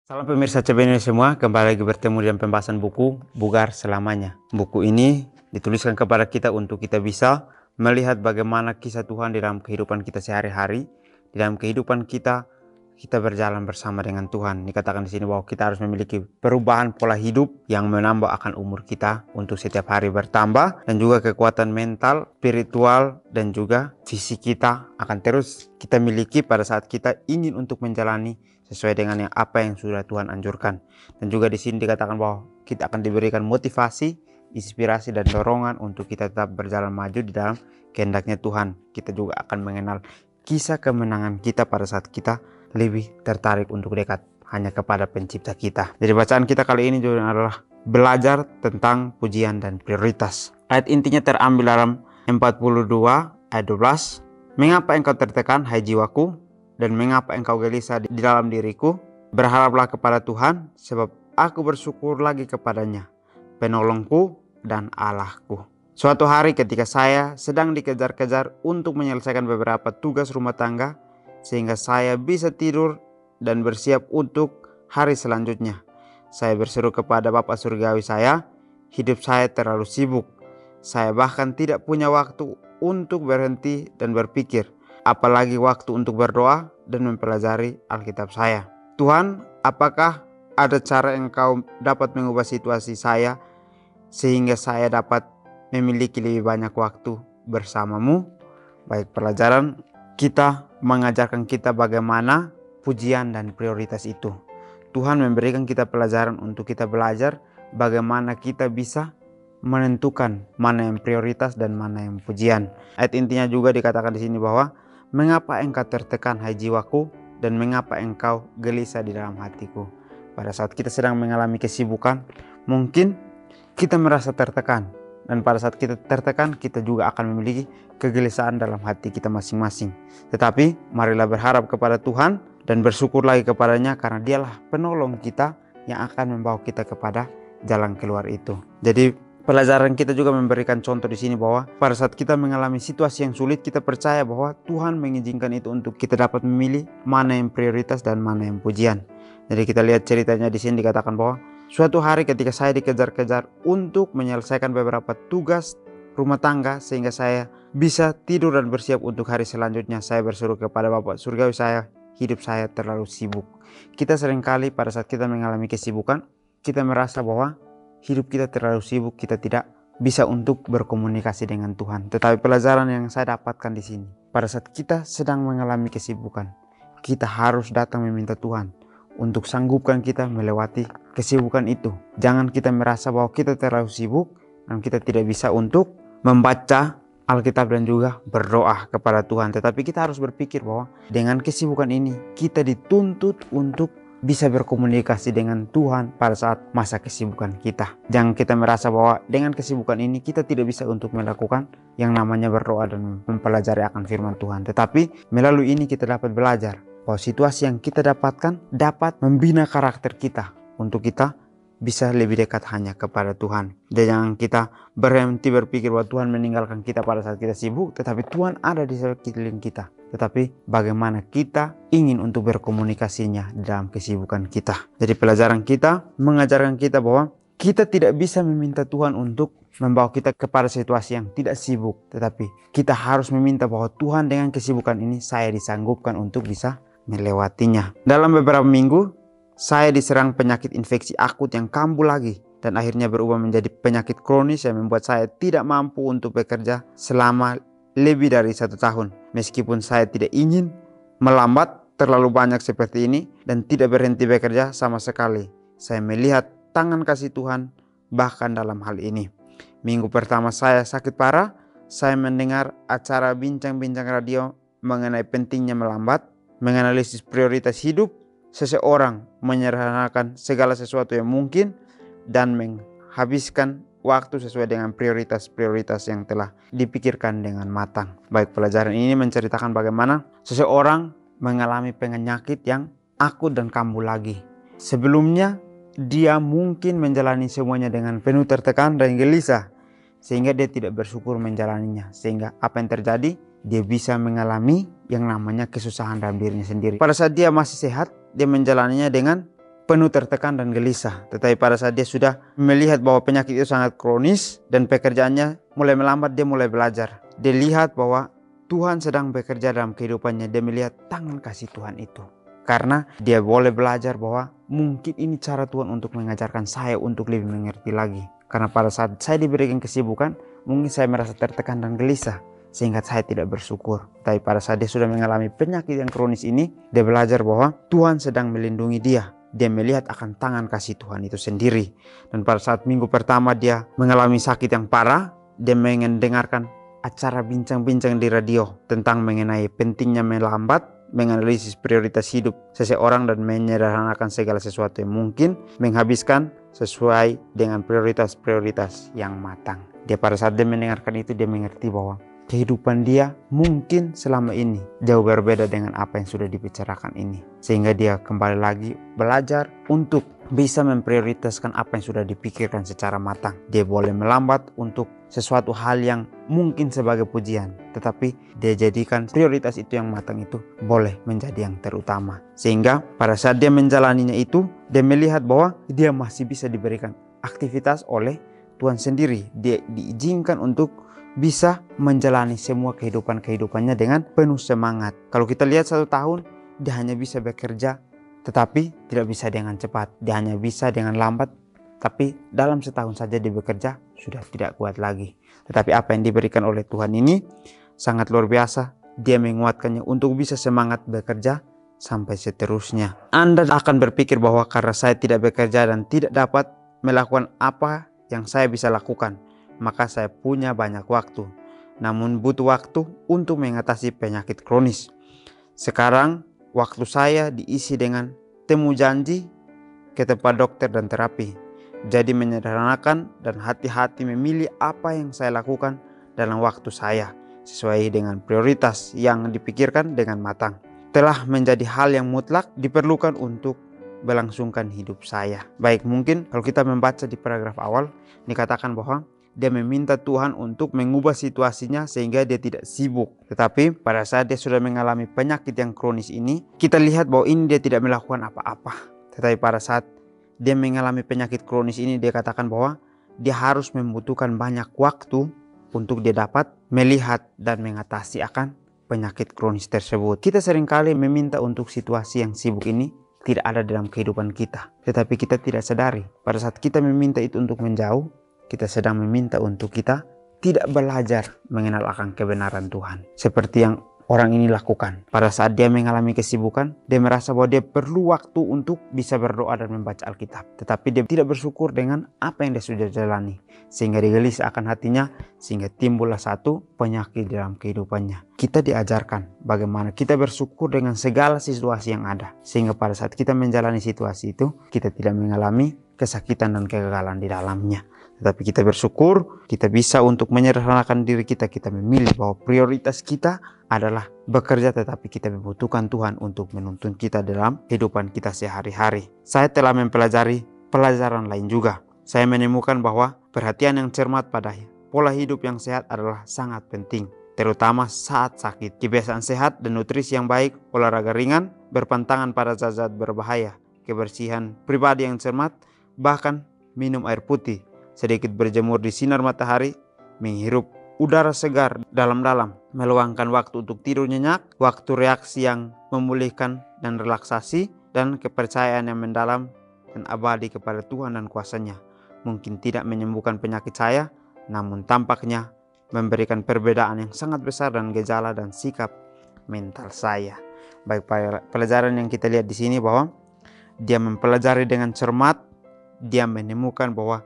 Salam pemirsa CBN semua, kembali lagi bertemu dalam pembahasan buku Bugar Selamanya. Buku ini dituliskan kepada kita untuk kita bisa melihat bagaimana kisah Tuhan di dalam kehidupan kita sehari-hari, di dalam kehidupan kita berjalan bersama dengan Tuhan. Dikatakan di sini bahwa kita harus memiliki perubahan pola hidup yang menambah akan umur kita untuk setiap hari bertambah, dan juga kekuatan mental, spiritual, dan juga fisik kita akan terus kita miliki pada saat kita ingin untuk menjalani sesuai dengan apa yang sudah Tuhan anjurkan. Dan juga di sini dikatakan bahwa kita akan diberikan motivasi, inspirasi, dan dorongan untuk kita tetap berjalan maju di dalam kehendaknya Tuhan. Kita juga akan mengenal kisah kemenangan kita pada saat kita lebih tertarik untuk dekat hanya kepada pencipta kita. Jadi bacaan kita kali ini juga adalah belajar tentang pujian dan prioritas. Ayat intinya terambil dalam 42 ayat 12. Mengapa engkau tertekan, hai jiwaku, dan mengapa engkau gelisah di dalam diriku? Berharaplah kepada Tuhan, sebab aku bersyukur lagi kepadanya, penolongku dan Allahku. Suatu hari ketika saya sedang dikejar-kejar untuk menyelesaikan beberapa tugas rumah tangga, sehingga saya bisa tidur dan bersiap untuk hari selanjutnya, saya berseru kepada Bapa Surgawi saya, hidup saya terlalu sibuk. Saya bahkan tidak punya waktu untuk berhenti dan berpikir, apalagi waktu untuk berdoa dan mempelajari Alkitab saya. Tuhan, apakah ada cara Engkau dapat mengubah situasi saya sehingga saya dapat memiliki lebih banyak waktu bersamamu? Baik, pelajaran kita mengajarkan kita bagaimana pujian dan prioritas itu. Tuhan memberikan kita pelajaran untuk kita belajar bagaimana kita bisa menentukan mana yang prioritas dan mana yang pujian. Ayat intinya juga dikatakan di sini bahwa mengapa engkau tertekan, hai jiwaku, dan mengapa engkau gelisah di dalam hatiku. Pada saat kita sedang mengalami kesibukan, mungkin kita merasa tertekan. Dan pada saat kita tertekan, kita juga akan memiliki kegelisahan dalam hati kita masing-masing. Tetapi marilah berharap kepada Tuhan dan bersyukur lagi kepadanya, karena dialah penolong kita yang akan membawa kita kepada jalan keluar itu. Jadi pelajaran kita juga memberikan contoh di sini bahwa pada saat kita mengalami situasi yang sulit, kita percaya bahwa Tuhan mengizinkan itu untuk kita dapat memilih mana yang prioritas dan mana yang pujian. Jadi kita lihat ceritanya di sini dikatakan bahwa suatu hari ketika saya dikejar-kejar untuk menyelesaikan beberapa tugas rumah tangga sehingga saya bisa tidur dan bersiap untuk hari selanjutnya, saya berseru kepada Bapa Surgawi saya, hidup saya terlalu sibuk. Kita seringkali pada saat kita mengalami kesibukan, kita merasa bahwa hidup kita terlalu sibuk, kita tidak bisa untuk berkomunikasi dengan Tuhan. Tetapi pelajaran yang saya dapatkan di sini, pada saat kita sedang mengalami kesibukan, kita harus datang meminta Tuhan untuk sanggupkan kita melewati kesibukan itu. Jangan kita merasa bahwa kita terlalu sibuk dan kita tidak bisa untuk membaca Alkitab dan juga berdoa kepada Tuhan. Tetapi kita harus berpikir bahwa dengan kesibukan ini kita dituntut untuk bisa berkomunikasi dengan Tuhan pada saat masa kesibukan kita. Jangan kita merasa bahwa dengan kesibukan ini kita tidak bisa untuk melakukan yang namanya berdoa dan mempelajari akan firman Tuhan. Tetapi melalui ini kita dapat belajar bahwa situasi yang kita dapatkan dapat membina karakter kita untuk kita bisa lebih dekat hanya kepada Tuhan. Dan jangan kita berhenti berpikir bahwa Tuhan meninggalkan kita pada saat kita sibuk, tetapi Tuhan ada di sekeliling kita. Tetapi bagaimana kita ingin untuk berkomunikasinya dalam kesibukan kita. Jadi pelajaran kita mengajarkan kita bahwa kita tidak bisa meminta Tuhan untuk membawa kita kepada situasi yang tidak sibuk. Tetapi kita harus meminta bahwa Tuhan, dengan kesibukan ini saya disanggupkan untuk bisa melewatinya. Dalam beberapa minggu, saya diserang penyakit infeksi akut yang kambuh lagi dan akhirnya berubah menjadi penyakit kronis yang membuat saya tidak mampu untuk bekerja selama lebih dari 1 tahun. Meskipun saya tidak ingin melambat terlalu banyak seperti ini dan tidak berhenti bekerja sama sekali, saya melihat tangan kasih Tuhan bahkan dalam hal ini. Minggu pertama saya sakit parah, saya mendengar acara bincang-bincang radio mengenai pentingnya melambat, menganalisis prioritas hidup. Seseorang menyederhanakan segala sesuatu yang mungkin dan menghabiskan waktu sesuai dengan prioritas-prioritas yang telah dipikirkan dengan matang. Baik, pelajaran ini menceritakan bagaimana seseorang mengalami penyakit yang akut dan kambuh lagi. Sebelumnya dia mungkin menjalani semuanya dengan penuh tertekan dan gelisah, sehingga dia tidak bersyukur menjalaninya. Sehingga apa yang terjadi? Dia bisa mengalami yang namanya kesusahan dalam dirinya sendiri. Pada saat dia masih sehat, dia menjalaninya dengan penuh tertekan dan gelisah. Tetapi pada saat dia sudah melihat bahwa penyakit itu sangat kronis dan pekerjaannya mulai melambat, dia mulai belajar. Dia lihat bahwa Tuhan sedang bekerja dalam kehidupannya. Dia melihat tangan kasih Tuhan itu. Karena dia boleh belajar bahwa mungkin ini cara Tuhan untuk mengajarkan saya untuk lebih mengerti lagi. Karena pada saat saya diberikan kesibukan, mungkin saya merasa tertekan dan gelisah, sehingga saya tidak bersyukur. Tapi pada saat dia sudah mengalami penyakit yang kronis ini, dia belajar bahwa Tuhan sedang melindungi dia. Dia melihat akan tangan kasih Tuhan itu sendiri. Dan pada saat minggu pertama dia mengalami sakit yang parah, dia mendengarkan acara bincang-bincang di radio tentang mengenai pentingnya melambat, menganalisis prioritas hidup seseorang dan menyederhanakan segala sesuatu yang mungkin, menghabiskan sesuai dengan prioritas-prioritas yang matang. Dia pada saat dia mendengarkan itu, dia mengerti bahwa kehidupan dia mungkin selama ini jauh berbeda dengan apa yang sudah dibicarakan ini. Sehingga dia kembali lagi belajar untuk bisa memprioritaskan apa yang sudah dipikirkan secara matang. Dia boleh melambat untuk sesuatu hal yang mungkin sebagai pujian, tetapi dia jadikan prioritas itu yang matang itu boleh menjadi yang terutama. Sehingga pada saat dia menjalaninya itu, dia melihat bahwa dia masih bisa diberikan aktivitas oleh Tuhan sendiri. Dia diizinkan untuk bisa menjalani semua kehidupannya dengan penuh semangat. Kalau kita lihat 1 tahun, dia hanya bisa bekerja, tetapi tidak bisa dengan cepat. Dia hanya bisa dengan lambat, tapi dalam setahun saja dia bekerja, sudah tidak kuat lagi. Tetapi apa yang diberikan oleh Tuhan ini sangat luar biasa. Dia menguatkannya untuk bisa semangat bekerja sampai seterusnya. Anda akan berpikir bahwa karena saya tidak bekerja dan tidak dapat melakukan apa yang saya bisa lakukan, maka saya punya banyak waktu. Namun butuh waktu untuk mengatasi penyakit kronis. Sekarang waktu saya diisi dengan temu janji ke tempat dokter dan terapi. Jadi menyederhanakan dan hati-hati memilih apa yang saya lakukan dalam waktu saya, sesuai dengan prioritas yang dipikirkan dengan matang. Telah menjadi hal yang mutlak diperlukan untuk melangsungkan hidup saya. Baik, mungkin kalau kita membaca di paragraf awal, dikatakan bahwa dia meminta Tuhan untuk mengubah situasinya sehingga dia tidak sibuk. Tetapi pada saat dia sudah mengalami penyakit yang kronis ini, kita lihat bahwa ini dia tidak melakukan apa-apa. Tetapi pada saat dia mengalami penyakit kronis ini, dia katakan bahwa dia harus membutuhkan banyak waktu untuk dia dapat melihat dan mengatasi akan penyakit kronis tersebut. Kita seringkali meminta untuk situasi yang sibuk ini tidak ada dalam kehidupan kita. Tetapi kita tidak sadari, pada saat kita meminta itu untuk menjauh, kita sedang meminta untuk kita tidak belajar mengenal akan kebenaran Tuhan. Seperti yang orang ini lakukan. Pada saat dia mengalami kesibukan, dia merasa bahwa dia perlu waktu untuk bisa berdoa dan membaca Alkitab. Tetapi dia tidak bersyukur dengan apa yang dia sudah jalani. Sehingga dia gelisah akan hatinya, sehingga timbullah satu penyakit dalam kehidupannya. Kita diajarkan bagaimana kita bersyukur dengan segala situasi yang ada. Sehingga pada saat kita menjalani situasi itu, kita tidak mengalami kesakitan dan kegagalan di dalamnya. Tetapi kita bersyukur, kita bisa untuk menyederhanakan diri kita. Kita memilih bahwa prioritas kita adalah bekerja, tetapi kita membutuhkan Tuhan untuk menuntun kita dalam kehidupan kita sehari-hari. Saya telah mempelajari pelajaran lain juga. Saya menemukan bahwa perhatian yang cermat pada pola hidup yang sehat adalah sangat penting, terutama saat sakit. Kebiasaan sehat dan nutrisi yang baik, olahraga ringan, berpantangan pada zat-zat berbahaya, kebersihan pribadi yang cermat, bahkan minum air putih, sedikit berjemur di sinar matahari, menghirup udara segar dalam-dalam, meluangkan waktu untuk tidur nyenyak, waktu reaksi yang memulihkan dan relaksasi, dan kepercayaan yang mendalam dan abadi kepada Tuhan dan kuasa-Nya. Mungkin tidak menyembuhkan penyakit saya, namun tampaknya memberikan perbedaan yang sangat besar dan gejala dan sikap mental saya. Baik, pelajaran yang kita lihat di sini bahwa dia mempelajari dengan cermat, dia menemukan bahwa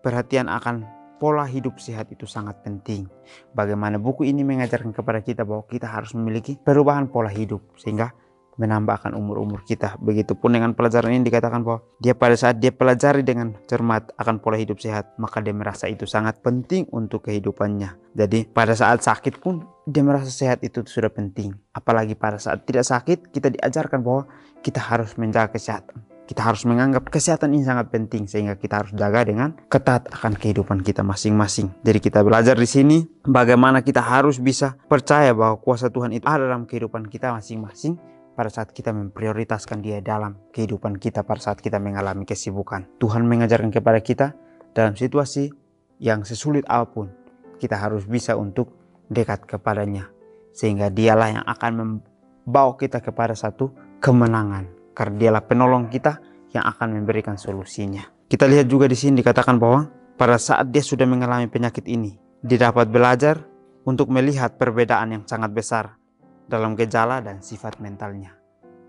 perhatian akan pola hidup sehat itu sangat penting. Bagaimana buku ini mengajarkan kepada kita bahwa kita harus memiliki perubahan pola hidup sehingga menambahkan umur-umur kita. Begitupun dengan pelajaran ini dikatakan bahwa dia pada saat dia pelajari dengan cermat akan pola hidup sehat, maka dia merasa itu sangat penting untuk kehidupannya. Jadi pada saat sakit pun dia merasa sehat itu sudah penting. Apalagi pada saat tidak sakit, kita diajarkan bahwa kita harus menjaga kesehatan. Kita harus menganggap kesehatan ini sangat penting sehingga kita harus jaga dengan ketat akan kehidupan kita masing-masing. Jadi kita belajar di sini bagaimana kita harus bisa percaya bahwa kuasa Tuhan itu ada dalam kehidupan kita masing-masing pada saat kita memprioritaskan Dia dalam kehidupan kita pada saat kita mengalami kesibukan. Tuhan mengajarkan kepada kita dalam situasi yang sesulit apapun, kita harus bisa untuk dekat kepadanya. Sehingga Dialah yang akan membawa kita kepada satu kemenangan. Karena Dialah penolong kita yang akan memberikan solusinya. Kita lihat juga di sini dikatakan bahwa pada saat dia sudah mengalami penyakit ini, dia dapat belajar untuk melihat perbedaan yang sangat besar dalam gejala dan sifat mentalnya.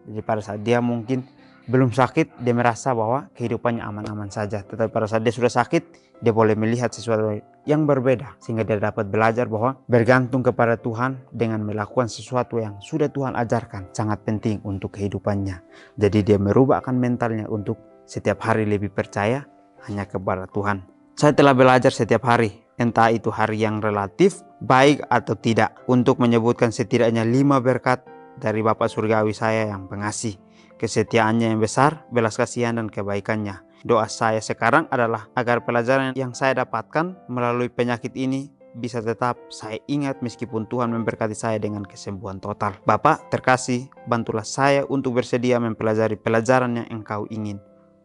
Jadi pada saat dia mungkin belum sakit, dia merasa bahwa kehidupannya aman-aman saja. Tetapi pada saat dia sudah sakit, dia boleh melihat sesuatu yang berbeda. Sehingga dia dapat belajar bahwa bergantung kepada Tuhan dengan melakukan sesuatu yang sudah Tuhan ajarkan sangat penting untuk kehidupannya. Jadi dia merubahkan mentalnya untuk setiap hari lebih percaya hanya kepada Tuhan. Saya telah belajar setiap hari, entah itu hari yang relatif, baik atau tidak, untuk menyebutkan setidaknya 5 berkat dari Bapa Surgawi saya yang pengasih, kesetiaannya yang besar, belas kasihan dan kebaikannya. Doa saya sekarang adalah agar pelajaran yang saya dapatkan melalui penyakit ini bisa tetap saya ingat meskipun Tuhan memberkati saya dengan kesembuhan total. Bapa terkasih, bantulah saya untuk bersedia mempelajari pelajaran yang Engkau ingin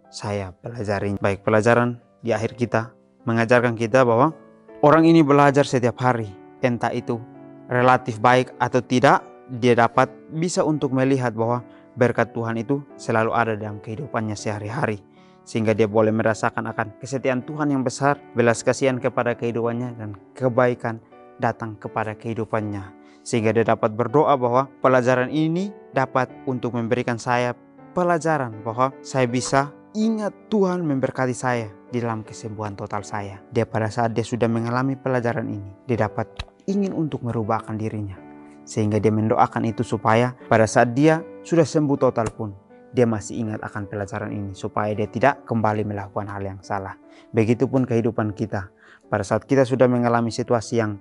saya pelajari. Baik, pelajaran di akhir kita mengajarkan kita bahwa orang ini belajar setiap hari, entah itu relatif baik atau tidak, dia dapat bisa untuk melihat bahwa berkat Tuhan itu selalu ada dalam kehidupannya sehari-hari. Sehingga dia boleh merasakan akan kesetiaan Tuhan yang besar, belas kasihan kepada kehidupannya, dan kebaikan datang kepada kehidupannya. Sehingga dia dapat berdoa bahwa pelajaran ini dapat untuk memberikan saya pelajaran bahwa saya bisa ingat Tuhan memberkati saya di dalam kesembuhan total saya. Dia pada saat dia sudah mengalami pelajaran ini, dia dapat ingin untuk merubahkan dirinya. Sehingga dia mendoakan itu supaya pada saat dia sudah sembuh total pun, dia masih ingat akan pelajaran ini. Supaya dia tidak kembali melakukan hal yang salah. Begitupun kehidupan kita. Pada saat kita sudah mengalami situasi yang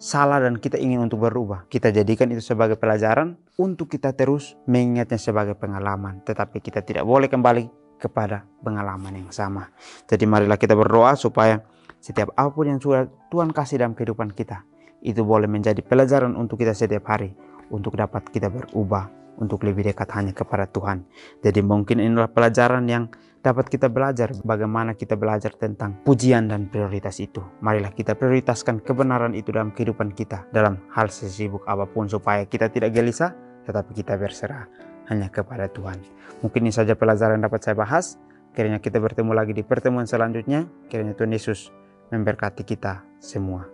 salah dan kita ingin untuk berubah, kita jadikan itu sebagai pelajaran untuk kita terus mengingatnya sebagai pengalaman. Tetapi kita tidak boleh kembali kepada pengalaman yang sama. Jadi marilah kita berdoa supaya setiap apapun yang sudah Tuhan kasih dalam kehidupan kita, itu boleh menjadi pelajaran untuk kita setiap hari, untuk dapat kita berubah, untuk lebih dekat hanya kepada Tuhan. Jadi mungkin inilah pelajaran yang dapat kita belajar, bagaimana kita belajar tentang pujian dan prioritas itu. Marilah kita prioritaskan kebenaran itu dalam kehidupan kita, dalam hal sesibuk apapun, supaya kita tidak gelisah, tetapi kita berserah hanya kepada Tuhan. Mungkin ini saja pelajaran yang dapat saya bahas. Kiranya kita bertemu lagi di pertemuan selanjutnya. Kiranya Tuhan Yesus memberkati kita semua.